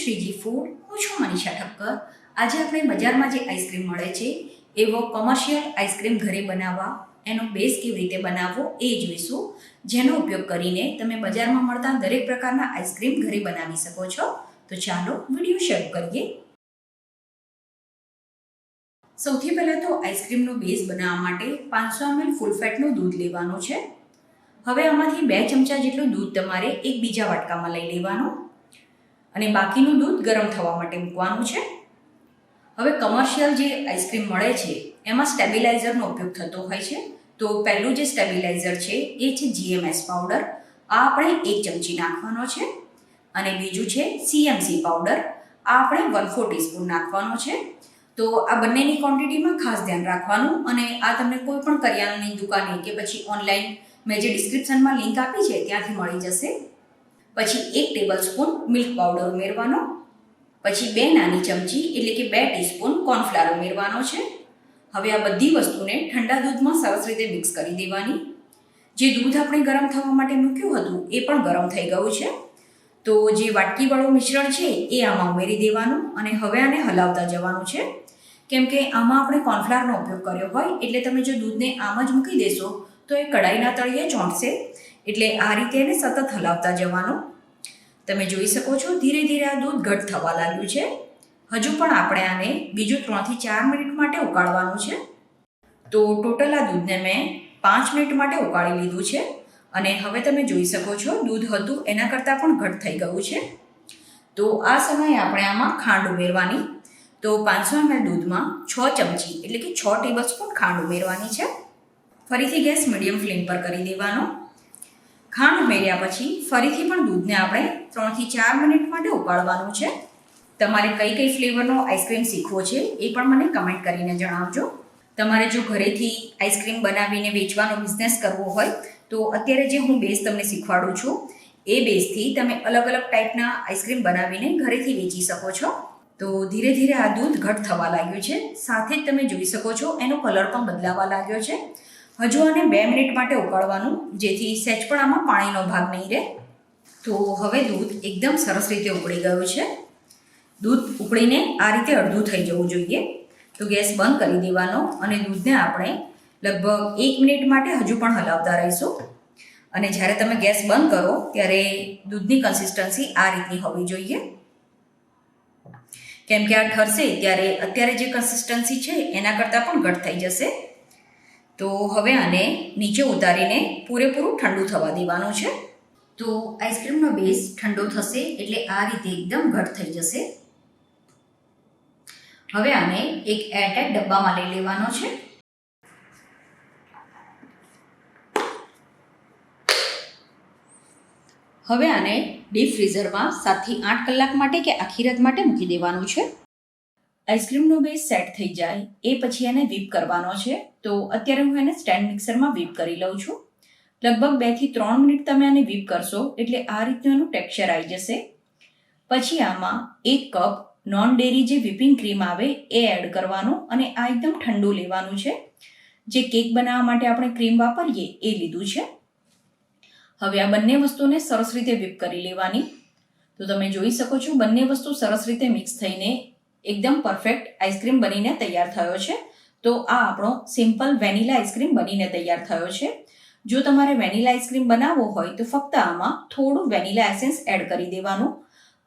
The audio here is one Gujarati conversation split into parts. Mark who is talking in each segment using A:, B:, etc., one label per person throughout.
A: શ્રીજી ફૂડ. હું છું મનીષા ઠક્કર. આજે આપણે બજારમાં જે આઈસ્ક્રીમ મળે છે એવો કોમર્શિયલ આઈસ્ક્રીમ ઘરે બનાવવા, એનો બેઝ કેવી રીતે બનાવવો એ જોઈશું, જેનો ઉપયોગ કરીને તમે બજારમાં મળતા દરેક પ્રકારના આઈસ્ક્રીમ ઘરે બનાવી શકો છો. તો ચાલો વિડીયો શરૂ કરીએ. સૌથી પહેલાં તો આઈસ્ક્રીમનો બેઝ બનાવવા માટે 500 ml ફૂલ ફેટનું દૂધ લેવાનું છે. હવે આમાંથી 2 ચમચા જેટલું દૂધ તમારે એક બીજા વાટકામાં લઈ લેવાનું અને બાકીનું દૂધ ગરમ થવા માટે મૂકવાનું છે. હવે કમર્શિયલ જે આઈસ્ક્રીમ મળે છે એમાં સ્ટેબિલાઇઝરનો ઉપયોગ થતો હોય છે. તો પહેલું જે સ્ટેબિલાઇઝર છે એ છે GMS પાવડર. આ આપણે 1 ચમચી નાખવાનો છે. અને બીજું છે CMC પાવડર. આ આપણે 1/4 ટીસ્પૂન નાખવાનો છે. તો આ બંનેની ક્વોન્ટિટીમાં ખાસ ધ્યાન રાખવાનું. અને આ તમને કોઈ પણ કરિયાણાની દુકાને કે પછી ઓનલાઈન મેં જે ડિસ્ક્રિપ્શનમાં લિંક આપી છે ત્યાંથી મળી જશે. પછી 1 ટેબલસ્પૂન મિલ્ક પાવડર ઉમેરવાનો. પછી 2 નાની ચમચી એટલે કે 2 ટીસ્પૂન કોર્નફ્લાવર ઉમેરવાનો છે. હવે આ બધી વસ્તુને ઠંડા દૂધમાં સરસ રીતે મિક્સ કરી દેવાની. જે દૂધ આપણે ગરમ થવા માટે મૂક્યું હતું એ પણ ગરમ થઈ ગયું છે. તો જે વાટકીવાળું મિશ્રણ છે એ આમાં ઉમેરી દેવાનું અને હવે આને હલાવતા જવાનું છે. કેમ કે આમાં આપણે કોર્નફ્લાવરનો ઉપયોગ કર્યો હોય એટલે તમે જો દૂધને આમ જ મૂકી દેશો તો એ કડાઈના તળિયે ચોંટશે. એટલે આ રીતે એને સતત હલાવતા જવાનું. તમે જોઈ શકો છો ધીરે ધીરે આ દૂધ ઘટ થવા લાગ્યું છે. હજુ પણ આપણે આને બીજું 3 થી 4 મિનિટ માટે ઉકાળવાનું છે. તો ટોટલ આ દૂધને મેં 5 મિનિટ માટે ઉકાળી લીધું છે. અને હવે તમે જોઈ શકો છો દૂધ હતું એના કરતાં પણ ઘટ થઈ ગયું છે. તો આ સમયે આપણે આમાં ખાંડ ઉમેરવાની. તો 500 ml દૂધમાં 6 ચમચી એટલે કે 6 ટેબલસ્પૂન ખાંડ ઉમેરવાની છે. ફરીથી ગેસ મીડિયમ ફ્લેમ પર કરી દેવાનો. ખાંડ ઉમેર્યા પછી ફરીથી પણ દૂધને આપણે 3 થી 4 મિનિટ માટે ઉકાળવાનું છે. તમારે કઈ કઈ ફ્લેવરનો આઈસ્ક્રીમ શીખવો છે એ પણ મને કમેન્ટ કરીને જણાવજો. તમારે જો ઘરેથી આઈસ્ક્રીમ બનાવીને વેચવાનો બિઝનેસ કરવો હોય તો અત્યારે જે હું બેઝ તમને શીખવાડું છું એ બેઝથી તમે અલગ અલગ ટાઈપના આઈસ્ક્રીમ બનાવીને ઘરેથી વેચી શકો છો. તો ધીરે ધીરે આ દૂધ ઘટ થવા લાગ્યું છે. સાથે જ તમે જોઈ શકો છો એનો કલર પણ બદલાવા લાગ્યો છે. હજુ આને 2 મિનિટ માટે ઉકાળવાનું, જેથી સહેજ પણ આમાં પાણીનો ભાગ નહીં રહે. તો હવે દૂધ એકદમ સરસ રીતે ઉકળી ગયું છે. દૂધ ઉકળીને આ રીતે અડધું થઈ જવું જોઈએ. તો ગેસ બંધ કરી દેવાનો અને દૂધને આપણે લગભગ 1 મિનિટ માટે હજુ પણ હલાવતા રહીશું. અને જ્યારે તમે ગેસ બંધ કરો ત્યારે દૂધની કન્સિસ્ટન્સી આ રીતની હોવી જોઈએ. કેમ કે આ ઠરશે ત્યારે અત્યારે જે કન્સિસ્ટન્સી છે એના કરતાં પણ ઘટ થઈ જશે. તો હવે આને નીચે ઉતારીને પૂરેપૂરું ઠંડુ થવા દેવાનું છે. તો આઈસ્ક્રીમનો બેઝ ઠંડો થશે એટલે આ રીતે એકદમ ઘટ થઈ જશે. હવે આને એક એરટાઇટ ડબ્બામાં લઈ લેવાનો છે. હવે આને ડીપ ફ્રીઝરમાં 7 થી 8 કલાક માટે કે આખી રાત માટે મૂકી દેવાનું છે. આઈસ્ક્રીમનો બેઝ સેટ થઈ જાય એ પછી એને વ્હીપ કરવાનો છે. તો અત્યારે હું એને સ્ટેન્ડ મિક્સરમાં વ્હીપ કરી લઉં છું. લગભગ 2 થી 3 મિનિટ તમે આને વ્હીપ કરશો એટલે આ રીતનું એનું ટેક્સચર આવી જશે. પછી આમાં 1 કપ નોન ડેરી જે વ્હીપિંગ ક્રીમ આવે એ એડ કરવાનું અને આ એકદમ ઠંડુ લેવાનું છે. જે કેક બનાવવા માટે આપણે ક્રીમ વાપરીએ એ લીધું છે. હવે આ બંને વસ્તુને સરસ રીતે વ્હીપ કરી લેવાની. તો તમે જોઈ શકો છો બંને વસ્તુ સરસ રીતે મિક્સ થઈને એકદમ પરફેક્ટ આઈસ્ક્રીમ બનીને તૈયાર થયો છે. તો આ આપણો સિમ્પલ વેનીલા આઈસ્ક્રીમ બનીને તૈયાર થયો છે. જો તમારે વેનીલા આઈસ્ક્રીમ બનાવવો હોય તો ફક્ત આમાં થોડું વેનીલા એસેન્સ એડ કરી દેવાનું.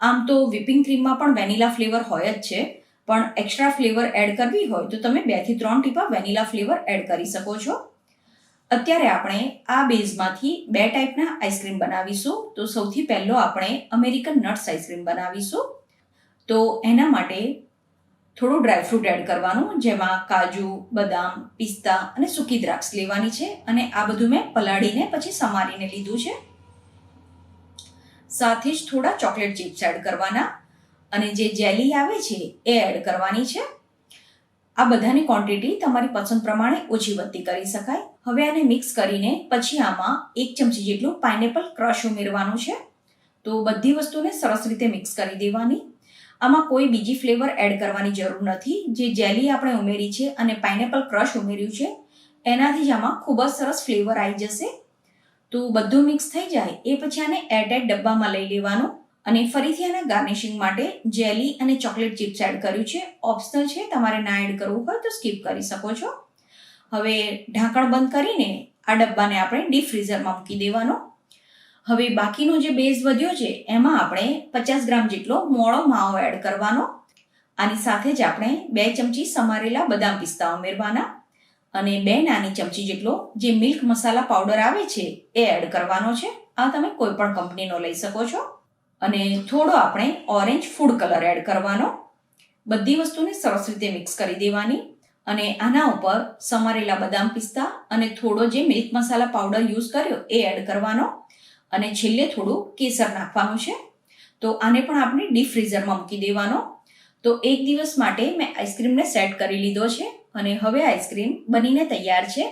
A: આમ તો વ્હીપિંગ ક્રીમમાં પણ વેનીલા ફ્લેવર હોય જ છે, પણ એક્સ્ટ્રા ફ્લેવર એડ કરવી હોય તો તમે 2 થી 3 ટીપા વેનીલા ફ્લેવર એડ કરી શકો છો. અત્યારે આપણે આ બેઝમાંથી 2 ટાઈપના આઈસ્ક્રીમ બનાવીશું. તો સૌથી પહેલો આપણે અમેરિકન નટ્સ આઈસ્ક્રીમ બનાવીશું. તો એના માટે થોડું ડ્રાયફ્રૂટ એડ કરવાનું, જેમાં કાજુ, બદામ, પિસ્તા અને સૂકી દ્રાક્ષ લેવાની છે. અને આ બધું મેં પલાળીને પછી સમારીને લીધું છે. સાથે જ થોડા ચોકલેટ ચિપ્સ એડ કરવાના અને જે જેલી આવે છે એ એડ કરવાની છે. આ બધાની ક્વોન્ટિટી તમારી પસંદ પ્રમાણે ઓછી વધતી કરી શકાય. હવે આને મિક્સ કરીને પછી આમાં 1 ચમચી જેટલું પાઇનેપલ ક્રશ ઉમેરવાનું છે. તો બધી વસ્તુને સરસ રીતે મિક્સ કરી દેવાની. આમાં કોઈ બીજી ફ્લેવર એડ કરવાની જરૂર નથી. જે જેલી આપણે ઉમેરી છે અને પાઇનેપલ ક્રશ ઉમેર્યું છે એનાથી જ આમાં ખૂબ જ સરસ ફ્લેવર આવી જશે. તો બધું મિક્સ થઈ જાય એ પછી આને એરટાઇટ ડબ્બામાં લઈ લેવાનું અને ફરીથી આના ગાર્નિશિંગ માટે જેલી અને ચોકલેટ ચિપ્સ એડ કર્યું છે. ઓપ્શનલ છે, તમારે ના એડ કરવું હોય તો સ્કીપ કરી શકો છો. હવે ઢાંકણ બંધ કરીને આ ડબ્બાને આપણે ડીપ ફ્રીઝરમાં મૂકી દેવાનો. હવે બાકીનો જે બેઝ વધ્યો છે એમાં આપણે 50 ગ્રામ જેટલો મોળો માવો એડ કરવાનો. આની સાથે જ આપણે 2 ચમચી સમારેલા બદામ પિસ્તા ઉમેરવાના અને 2 નાની ચમચી જેટલો જે મિલ્ક મસાલા પાવડર આવે છે એ એડ કરવાનો છે. આ તમે કોઈ પણ કંપનીનો લઈ શકો છો. અને થોડો આપણે ઓરેન્જ ફૂડ કલર એડ કરવાનો. બધી વસ્તુને સરસ રીતે મિક્સ કરી દેવાની અને આના ઉપર સમારેલા બદામ પિસ્તા અને થોડો જે મિલ્ક મસાલા પાવડર યુઝ કર્યો એ એડ કરવાનો અને છેલ્લે થોડું કેસર નાખવાનું છે. તો આને પણ આપણે ડીપ ફ્રીઝરમાં મૂકી દેવાનો. તો 1 દિવસ માટે મેં આઈસ્ક્રીમને સેટ કરી લીધો છે અને હવે આઈસ્ક્રીમ બનીને તૈયાર છે.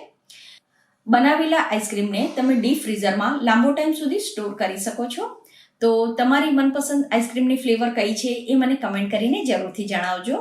A: બનાવેલા આઈસ્ક્રીમને તમે ડીપ ફ્રીઝરમાં લાંબો ટાઈમ સુધી સ્ટોર કરી શકો છો. તો તમારી મનપસંદ આઈસ્ક્રીમની ફ્લેવર કઈ છે એ મને કમેન્ટ કરીને જરૂરથી જણાવજો.